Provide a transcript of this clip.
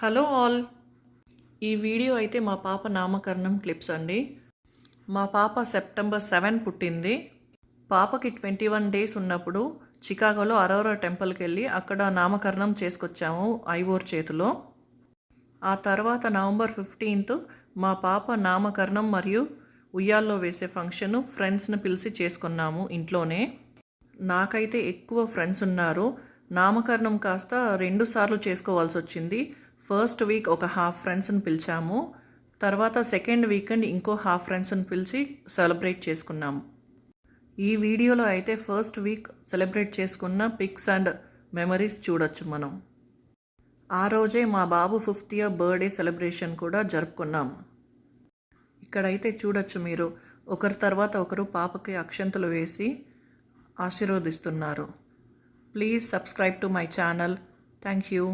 Hello all. ఈ video అయితే మా పాప నామకరణం క్లిప్స్ అండి. మా పాప సెప్టెంబర్ 7 పుట్టింది. పాపకి 21 డేస్ ఉన్నప్పుడు చికాగోలో అరోరా టెంపుల్కి వెళ్ళి అక్కడ నామకరణం చేసుకొచ్చాము ఐవోర్ చేతిలో. ఆ తర్వాత నవంబర్ 15 మా పాప నామకరణం మరియు ఉయ్యాల్లో వేసే ఫంక్షన్ ఫ్రెండ్స్ని పిలిచి చేసుకున్నాము ఇంట్లోనే. నాకైతే ఎక్కువ ఫ్రెండ్స్ ఉన్నారు. నామకరణం కాస్త 2 సార్లు చేసుకోవాల్సి వచ్చింది. ఫస్ట్ వీక్ ఒక హాఫ్ ఫ్రెండ్స్ని పిలిచాము, తర్వాత సెకండ్ వీకెండ్ ఇంకో హాఫ్ ఫ్రెండ్స్ని పిలిచి సెలబ్రేట్ చేసుకున్నాము. ఈ వీడియోలో అయితే ఫస్ట్ వీక్ సెలబ్రేట్ చేసుకున్న పిక్స్ అండ్ మెమరీస్ చూడొచ్చు మనం. ఆ రోజే మా బాబు 5th ఇయర్ బర్త్డే సెలబ్రేషన్ కూడా జరుపుకున్నాము. ఇక్కడైతే చూడొచ్చు మీరు, ఒకరి తర్వాత ఒకరు పాపకి అక్షంతలు వేసి ఆశీర్వదిస్తున్నారు. Please subscribe to my channel. Thank you.